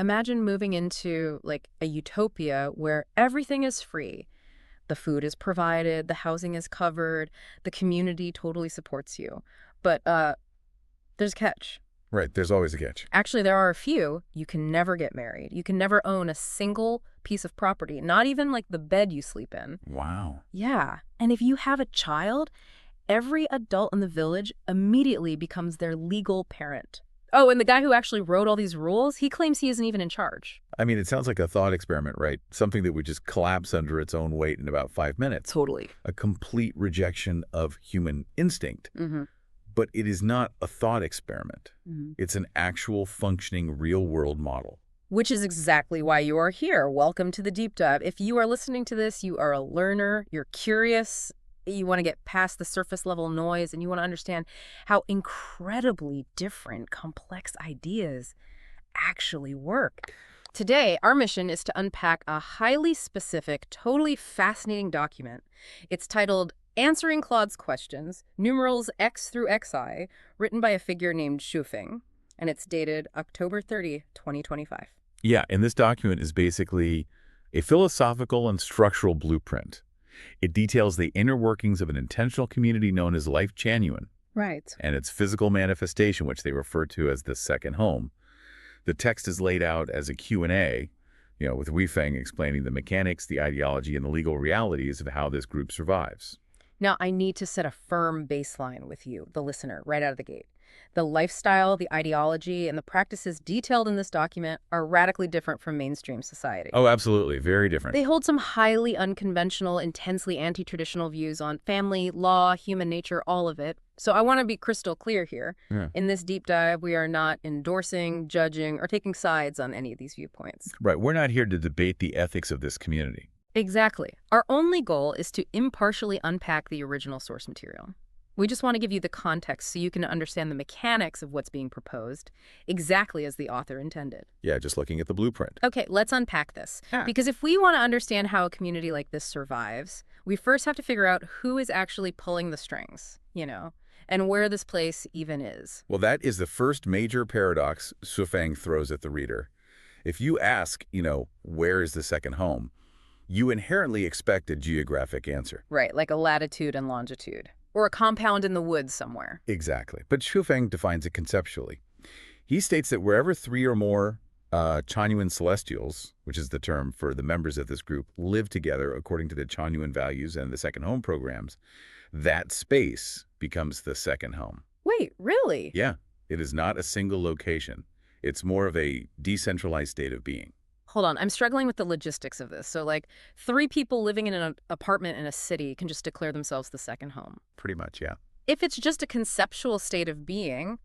Imagine moving into like a utopia where everything is free. The food is provided, the housing is covered, the community totally supports you. But there's a catch. Right, there's always a catch. Actually, there are a few. You can never get married. You can never own a single piece of property, not even like the bed you sleep in. Wow. Yeah. And if you have a child, every adult in the village immediately becomes their legal parent. Oh, and the guy who actually wrote all these rules, he claims he isn't even in charge. I mean, it sounds like a thought experiment, right? Something that would just collapse under its own weight in about 5 minutes. Totally. A complete rejection of human instinct. Mm-hmm. But it is not a thought experiment. Mm-hmm. It's an actual functioning real-world model. Which is exactly why you are here. Welcome to the deep dive. If you are listening to this, you are a learner, you're curious, you want to get past the surface level noise, and you want to understand how incredibly different, complex ideas actually work. Today, our mission is to unpack a highly specific, totally fascinating document. It's titled Answering Claude's Questions, numerals X through XI, written by a figure named Shufeng, and it's dated October 30, 2025. Yeah, and this document is basically a philosophical and structural blueprint. It details the inner workings of an intentional community known as Lifechanyuan. Right. And its physical manifestation, which they refer to as the second home. The text is laid out as a Q&A, with Weifeng explaining the mechanics, the ideology, and the legal realities of how this group survives. Now, I need to set a firm baseline with you, the listener, right out of the gate. The lifestyle, the ideology, and the practices detailed in this document are radically different from mainstream society. Oh, absolutely. Very different. They hold some highly unconventional, intensely anti-traditional views on family, law, human nature, all of it. So I want to be crystal clear here. Yeah. In this deep dive, we are not endorsing, judging, or taking sides on any of these viewpoints. Right. We're not here to debate the ethics of this community. Exactly. Our only goal is to impartially unpack the original source material. We just want to give you the context so you can understand the mechanics of what's being proposed, exactly as the author intended. Yeah, just looking at the blueprint. Okay, let's unpack this. Yeah. Because if we want to understand how a community like this survives, we first have to figure out who is actually pulling the strings, and where this place even is. Well, that is the first major paradox Shufeng throws at the reader. If you ask, where is the second home, you inherently expect a geographic answer. Right, like a latitude and longitude. Or a compound in the woods somewhere. Exactly. But Shufeng defines it conceptually. He states that wherever 3 or more Chanyuan celestials, which is the term for the members of this group, live together according to the Chanyuan values and the second home programs, that space becomes the second home. Wait, really? Yeah. It is not a single location. It's more of a decentralized state of being. Hold on, I'm struggling with the logistics of this. So 3 people living in an apartment in a city can just declare themselves the second home. Pretty much, yeah. If it's just a conceptual state of being,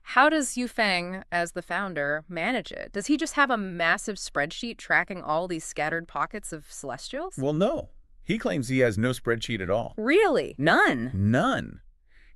how does Weifeng, as the founder, manage it? Does he just have a massive spreadsheet tracking all these scattered pockets of celestials? Well, no. He claims he has no spreadsheet at all. Really? None? None.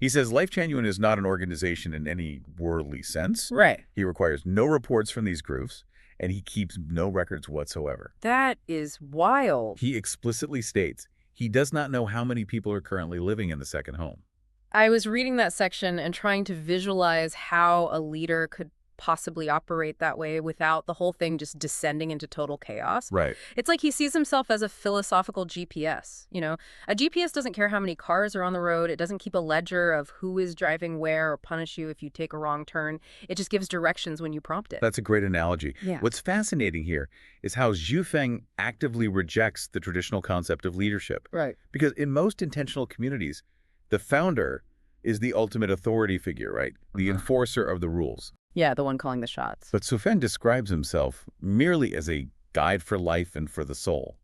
He says Lifechanyuan is not an organization in any worldly sense. Right. He requires no reports from these groups, and he keeps no records whatsoever. That is wild. He explicitly states he does not know how many people are currently living in the second home. I was reading that section and trying to visualize how a leader could possibly operate that way without the whole thing just descending into total chaos. Right. It's like he sees himself as a philosophical GPS. A GPS doesn't care how many cars are on the road. It doesn't keep a ledger of who is driving where or punish you if you take a wrong turn. It just gives directions when you prompt it. That's a great analogy. Yeah. What's fascinating here is how Weifeng actively rejects the traditional concept of leadership. Right. Because in most intentional communities, the founder is the ultimate authority figure, right? The enforcer of the rules. Yeah, the one calling the shots. But Shufeng describes himself merely as a guide for life and for the soul.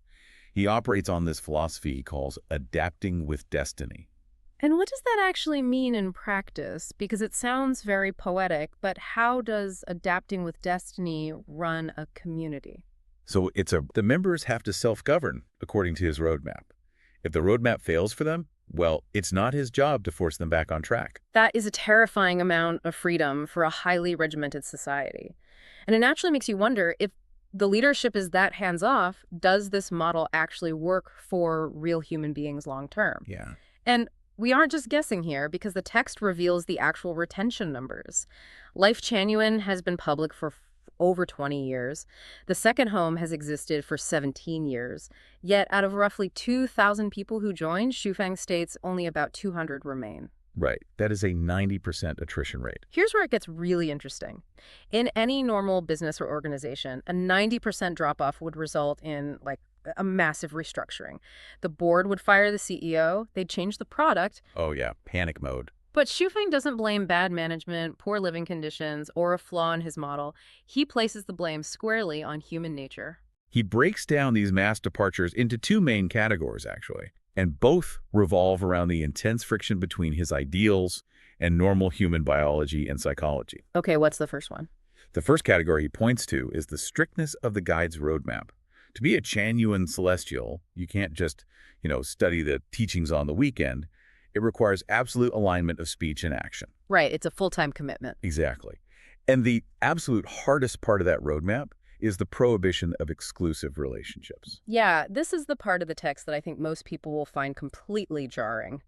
He operates on this philosophy he calls adapting with destiny. And what does that actually mean in practice? Because it sounds very poetic, but how does adapting with destiny run a community? So the members have to self-govern according to his roadmap. If the roadmap fails for them, well, it's not his job to force them back on track. That is a terrifying amount of freedom for a highly regimented society. And it naturally makes you wonder, if the leadership is that hands-off, does this model actually work for real human beings long term? Yeah. And we aren't just guessing here, because the text reveals the actual retention numbers. Lifechanyuan has been public for over 20 years. The second home has existed for 17 years. Yet out of roughly 2,000 people who joined, Shufeng states only about 200 remain. Right. That is a 90% attrition rate. Here's where it gets really interesting. In any normal business or organization, a 90% drop-off would result in, like, a massive restructuring. The board would fire the CEO, they'd change the product. Oh, yeah. Panic mode. But Shufeng doesn't blame bad management, poor living conditions, or a flaw in his model. He places the blame squarely on human nature. He breaks down these mass departures into two main categories, actually, and both revolve around the intense friction between his ideals and normal human biology and psychology. Okay, what's the first one? The first category he points to is the strictness of the guide's roadmap. To be a Chanyuan celestial, you can't just, study the teachings on the weekend. It requires absolute alignment of speech and action. Right, it's a full-time commitment. Exactly. And the absolute hardest part of that roadmap is the prohibition of exclusive relationships. Yeah, this is the part of the text that I think most people will find completely jarring.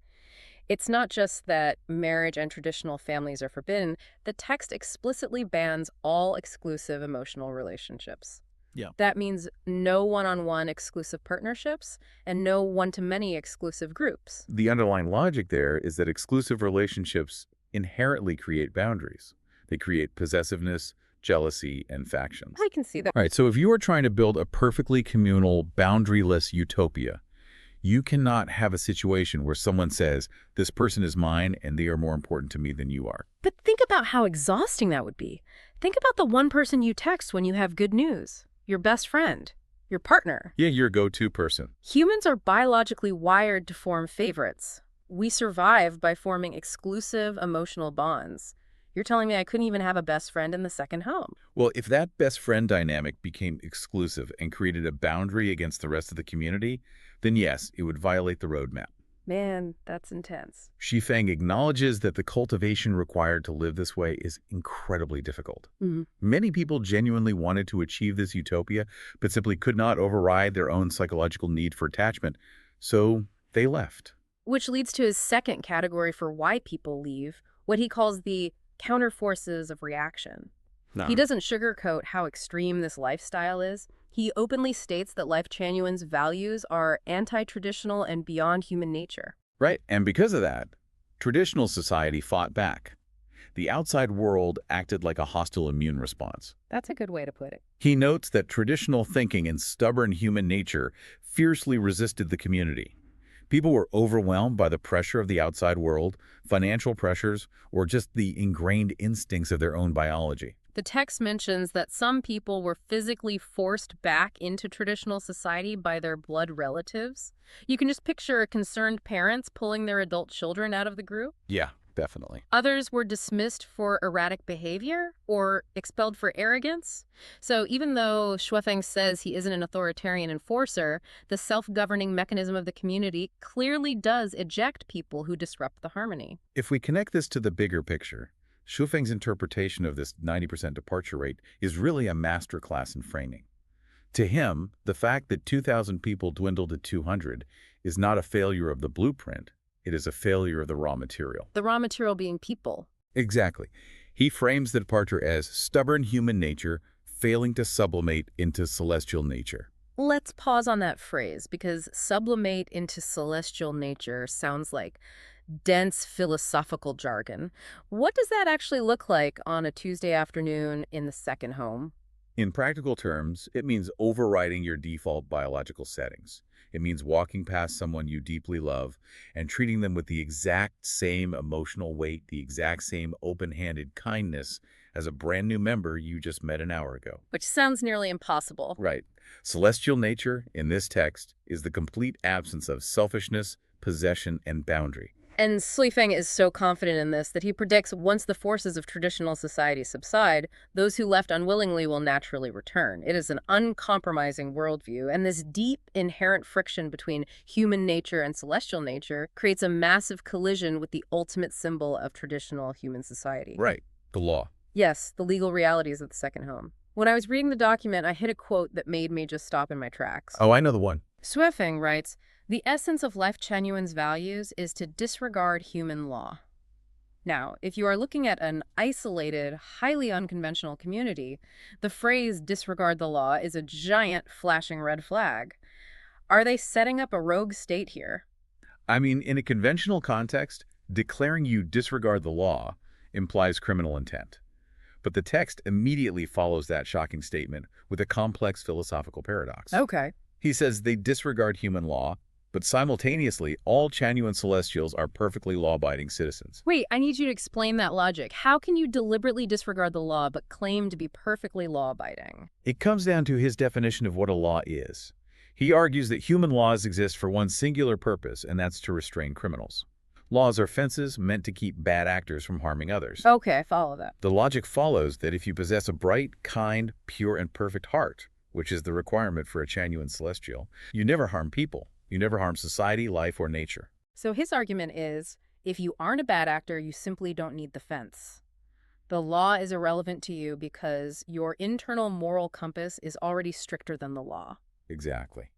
It's not just that marriage and traditional families are forbidden. The text explicitly bans all exclusive emotional relationships. Yeah. That means no one-on-one exclusive partnerships and no one-to-many exclusive groups. The underlying logic there is that exclusive relationships inherently create boundaries. They create possessiveness, jealousy, and factions. I can see that. All right, so if you are trying to build a perfectly communal, boundaryless utopia, you cannot have a situation where someone says, this person is mine and they are more important to me than you are. But think about how exhausting that would be. Think about the one person you text when you have good news. Your best friend, your partner. Yeah, your go-to person. Humans are biologically wired to form favorites. We survive by forming exclusive emotional bonds. You're telling me I couldn't even have a best friend in the second home? Well, if that best friend dynamic became exclusive and created a boundary against the rest of the community, then yes, it would violate the roadmap. Man, that's intense. Shifeng acknowledges that the cultivation required to live this way is incredibly difficult. Many people genuinely wanted to achieve this utopia, but simply could not override their own psychological need for attachment, so they left. Which leads to his second category for why people leave, what he calls the counterforces of reaction. He doesn't sugarcoat how extreme this lifestyle is. He openly states that Lifechanyuan's values are anti-traditional and beyond human nature. Right, and because of that, traditional society fought back. The outside world acted like a hostile immune response. That's a good way to put it. He notes that traditional thinking and stubborn human nature fiercely resisted the community. People were overwhelmed by the pressure of the outside world, financial pressures, or just the ingrained instincts of their own biology. The text mentions that some people were physically forced back into traditional society by their blood relatives. You can just picture concerned parents pulling their adult children out of the group. Yeah, definitely. Others were dismissed for erratic behavior or expelled for arrogance. So even though Shufeng says he isn't an authoritarian enforcer, the self-governing mechanism of the community clearly does eject people who disrupt the harmony. If we connect this to the bigger picture, Shufeng's interpretation of this 90% departure rate is really a masterclass in framing. To him, the fact that 2,000 people dwindled to 200 is not a failure of the blueprint. It is a failure of the raw material. The raw material being people. Exactly. He frames the departure as stubborn human nature failing to sublimate into celestial nature. Let's pause on that phrase, because sublimate into celestial nature sounds like dense philosophical jargon. What does that actually look like on a Tuesday afternoon in the second home? In practical terms, it means overriding your default biological settings. It means walking past someone you deeply love and treating them with the exact same emotional weight, the exact same open-handed kindness as a brand new member you just met an hour ago. Which sounds nearly impossible. Right. Celestial nature, in this text, is the complete absence of selfishness, possession, and boundary. And Shufeng is so confident in this that he predicts once the forces of traditional society subside, those who left unwillingly will naturally return. It is an uncompromising worldview, and this deep, inherent friction between human nature and celestial nature creates a massive collision with the ultimate symbol of traditional human society. Right. The law. Yes, the legal realities of the second home. When I was reading the document, I hit a quote that made me just stop in my tracks. Oh, I know the one. Shufeng writes, "The essence of Lifechanyuan's values is to disregard human law." Now, if you are looking at an isolated, highly unconventional community, the phrase disregard the law is a giant flashing red flag. Are they setting up a rogue state here? I mean, in a conventional context, declaring you disregard the law implies criminal intent. But the text immediately follows that shocking statement with a complex philosophical paradox. Okay. He says they disregard human law, but simultaneously, all Chanyuan Celestials are perfectly law-abiding citizens. Wait, I need you to explain that logic. How can you deliberately disregard the law but claim to be perfectly law-abiding? It comes down to his definition of what a law is. He argues that human laws exist for one singular purpose, and that's to restrain criminals. Laws are fences meant to keep bad actors from harming others. Okay, I follow that. The logic follows that if you possess a bright, kind, pure, and perfect heart, which is the requirement for a Chanyuan Celestial, you never harm people. You never harm society, life, or nature. So his argument is, if you aren't a bad actor, you simply don't need the fence. The law is irrelevant to you because your internal moral compass is already stricter than the law. Exactly.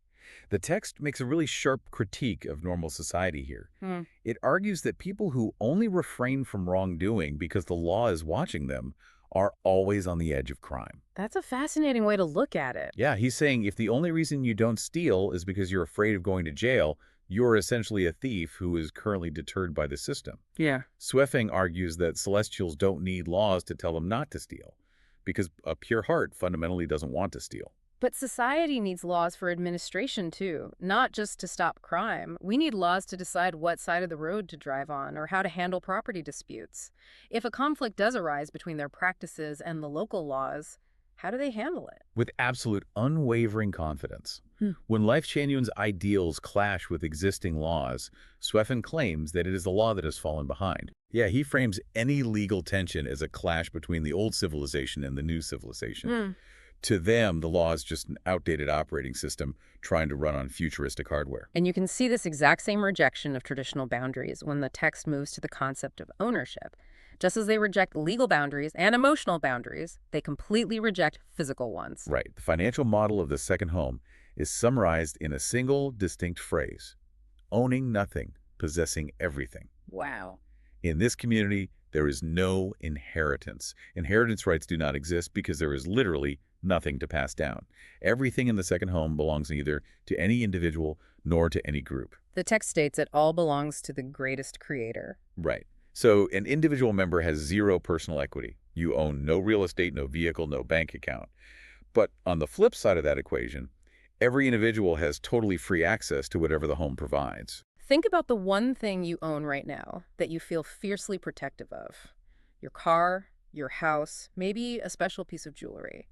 The text makes a really sharp critique of normal society here. Hmm. It argues that people who only refrain from wrongdoing because the law is watching them are always on the edge of crime. That's a fascinating way to look at it. Yeah, he's saying if the only reason you don't steal is because you're afraid of going to jail, you're essentially a thief who is currently deterred by the system. Yeah. Swefeng argues that Celestials don't need laws to tell them not to steal, because a pure heart fundamentally doesn't want to steal. But society needs laws for administration, too, not just to stop crime. We need laws to decide what side of the road to drive on or how to handle property disputes. If a conflict does arise between their practices and the local laws, how do they handle it? With absolute unwavering confidence. When Lifechanyuan's ideals clash with existing laws, Swefeng claims that it is the law that has fallen behind. Yeah, he frames any legal tension as a clash between the old civilization and the new civilization. To them, the law is just an outdated operating system trying to run on futuristic hardware. And you can see this exact same rejection of traditional boundaries when the text moves to the concept of ownership. Just as they reject legal boundaries and emotional boundaries, they completely reject physical ones. Right. The financial model of the second home is summarized in a single distinct phrase: owning nothing, possessing everything. Wow. In this community, there is no inheritance. Inheritance rights do not exist because there is literally nothing to pass down. Everything in the second home belongs neither to any individual nor to any group. The text states it all belongs to the greatest creator. Right. So an individual member has zero personal equity. You own no real estate, no vehicle, no bank account. But on the flip side of that equation, every individual has totally free access to whatever the home provides. Think about the one thing you own right now that you feel fiercely protective of. Your car, your house, maybe a special piece of jewelry.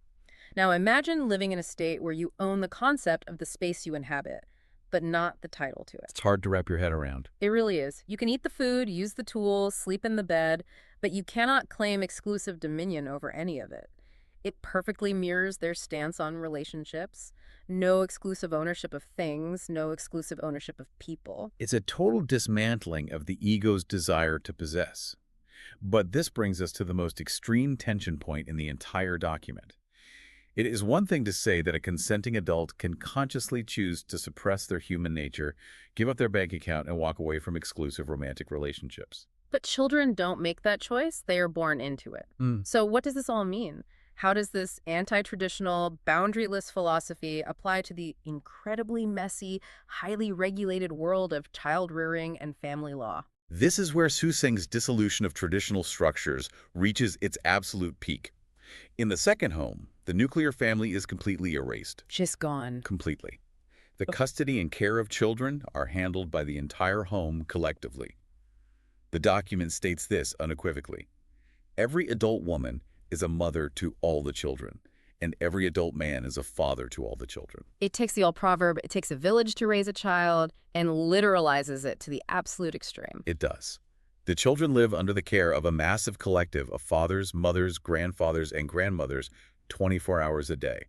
Now imagine living in a state where you own the concept of the space you inhabit, but not the title to it. It's hard to wrap your head around. It really is. You can eat the food, use the tools, sleep in the bed, but you cannot claim exclusive dominion over any of it. It perfectly mirrors their stance on relationships. No exclusive ownership of things, no exclusive ownership of people. It's a total dismantling of the ego's desire to possess. But this brings us to the most extreme tension point in the entire document. It is one thing to say that a consenting adult can consciously choose to suppress their human nature, give up their bank account, and walk away from exclusive romantic relationships. But children don't make that choice. They are born into it. So what does this all mean? How does this anti-traditional, boundaryless philosophy apply to the incredibly messy, highly regulated world of child rearing and family law? This is where Suseng's dissolution of traditional structures reaches its absolute peak. In the second home, the nuclear family is completely erased. Just gone. Completely. The custody and care of children are handled by the entire home collectively. The document states this unequivocally: every adult woman is a mother to all the children, and every adult man is a father to all the children. It takes the old proverb, it takes a village to raise a child, and literalizes it to the absolute extreme. It does. The children live under the care of a massive collective of fathers, mothers, grandfathers, and grandmothers 24 hours a day.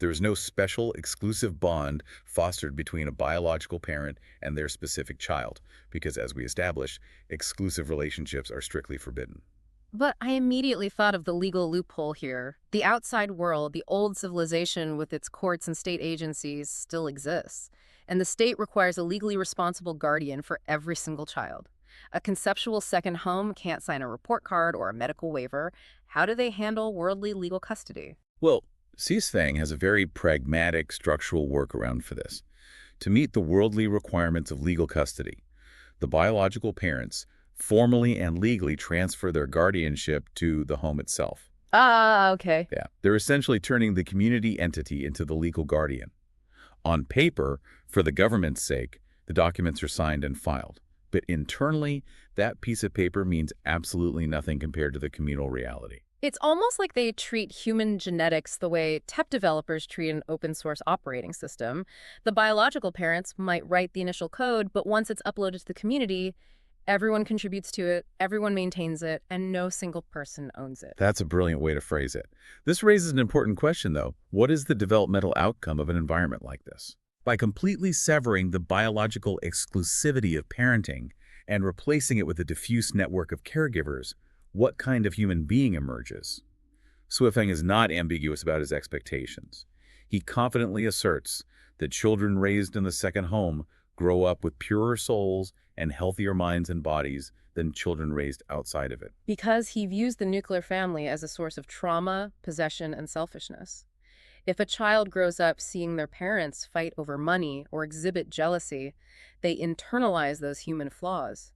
There is no special, exclusive bond fostered between a biological parent and their specific child, because, as we established, exclusive relationships are strictly forbidden. But I immediately thought of the legal loophole here. The outside world, the old civilization with its courts and state agencies, still exists. And the state requires a legally responsible guardian for every single child. A conceptual second home can't sign a report card or a medical waiver. How do they handle worldly legal custody? Well, Feng has a very pragmatic structural workaround for this. To meet the worldly requirements of legal custody, the biological parents formally and legally transfer their guardianship to the home itself. Ah, okay. Yeah, they're essentially turning the community entity into the legal guardian. On paper, for the government's sake, the documents are signed and filed. But internally, that piece of paper means absolutely nothing compared to the communal reality. It's almost like they treat human genetics the way tech developers treat an open source operating system. The biological parents might write the initial code, but once it's uploaded to the community, everyone contributes to it, everyone maintains it, and no single person owns it. That's a brilliant way to phrase it. This raises an important question, though. What is the developmental outcome of an environment like this? By completely severing the biological exclusivity of parenting and replacing it with a diffuse network of caregivers, what kind of human being emerges? Feng is not ambiguous about his expectations. He confidently asserts that children raised in the second home grow up with purer souls and healthier minds and bodies than children raised outside of it. Because he views the nuclear family as a source of trauma, possession, and selfishness. If a child grows up seeing their parents fight over money or exhibit jealousy, they internalize those human flaws.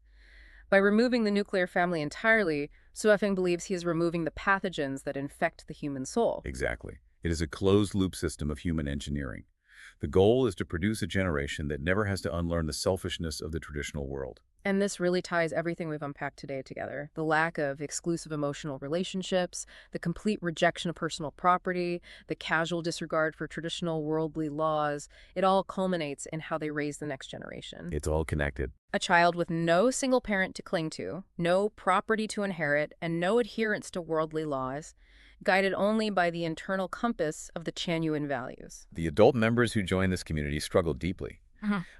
By removing the nuclear family entirely, Feng believes he is removing the pathogens that infect the human soul. Exactly. It is a closed-loop system of human engineering. The goal is to produce a generation that never has to unlearn the selfishness of the traditional world. And this really ties everything we've unpacked today together. The lack of exclusive emotional relationships, the complete rejection of personal property, the casual disregard for traditional worldly laws, it all culminates in how they raise the next generation. It's all connected. A child with no single parent to cling to, no property to inherit, and no adherence to worldly laws, guided only by the internal compass of the Chanyuan values. The adult members who join this community struggle deeply.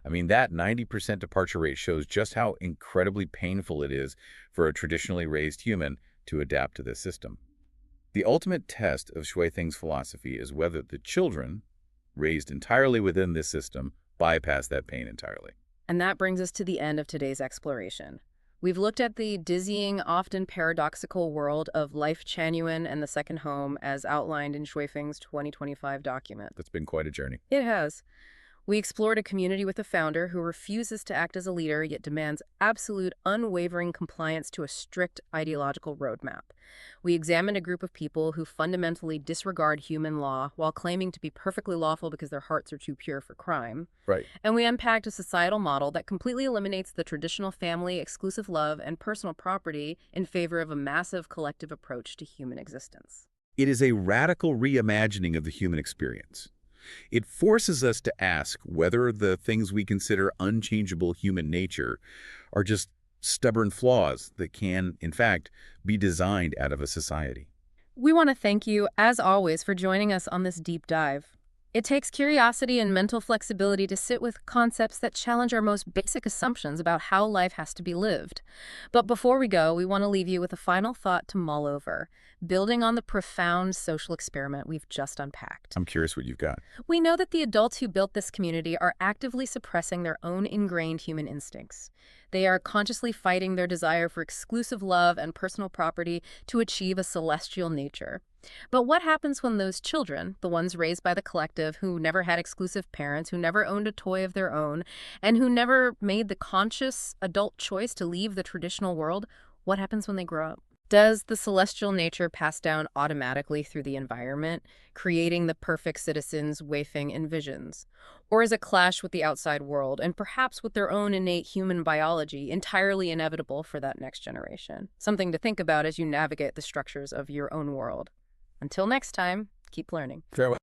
I mean, that 90% departure rate shows just how incredibly painful it is for a traditionally raised human to adapt to this system. The ultimate test of Feng's philosophy is whether the children, raised entirely within this system, bypass that pain entirely. And that brings us to the end of today's exploration. We've looked at the dizzying, often paradoxical world of Lifechanyuan and the second home as outlined in Feng's 2025 document. That's been quite a journey. It has. We explored a community with a founder who refuses to act as a leader, yet demands absolute, unwavering compliance to a strict ideological roadmap. We examined a group of people who fundamentally disregard human law while claiming to be perfectly lawful because their hearts are too pure for crime. Right. And we unpacked a societal model that completely eliminates the traditional family, exclusive love, and personal property in favor of a massive collective approach to human existence. It is a radical reimagining of the human experience. It forces us to ask whether the things we consider unchangeable human nature are just stubborn flaws that can, in fact, be designed out of a society. We want to thank you, as always, for joining us on this deep dive. It takes curiosity and mental flexibility to sit with concepts that challenge our most basic assumptions about how life has to be lived. But before we go, we want to leave you with a final thought to mull over, building on the profound social experiment we've just unpacked. I'm curious what you've got. We know that the adults who built this community are actively suppressing their own ingrained human instincts. They are consciously fighting their desire for exclusive love and personal property to achieve a celestial nature. But what happens when those children, the ones raised by the collective, who never had exclusive parents, who never owned a toy of their own, and who never made the conscious adult choice to leave the traditional world, what happens when they grow up? Does the celestial nature pass down automatically through the environment, creating the perfect citizens Feng envisions? Or is a clash with the outside world, and perhaps with their own innate human biology, entirely inevitable for that next generation? Something to think about as you navigate the structures of your own world. Until next time, keep learning. Farewell.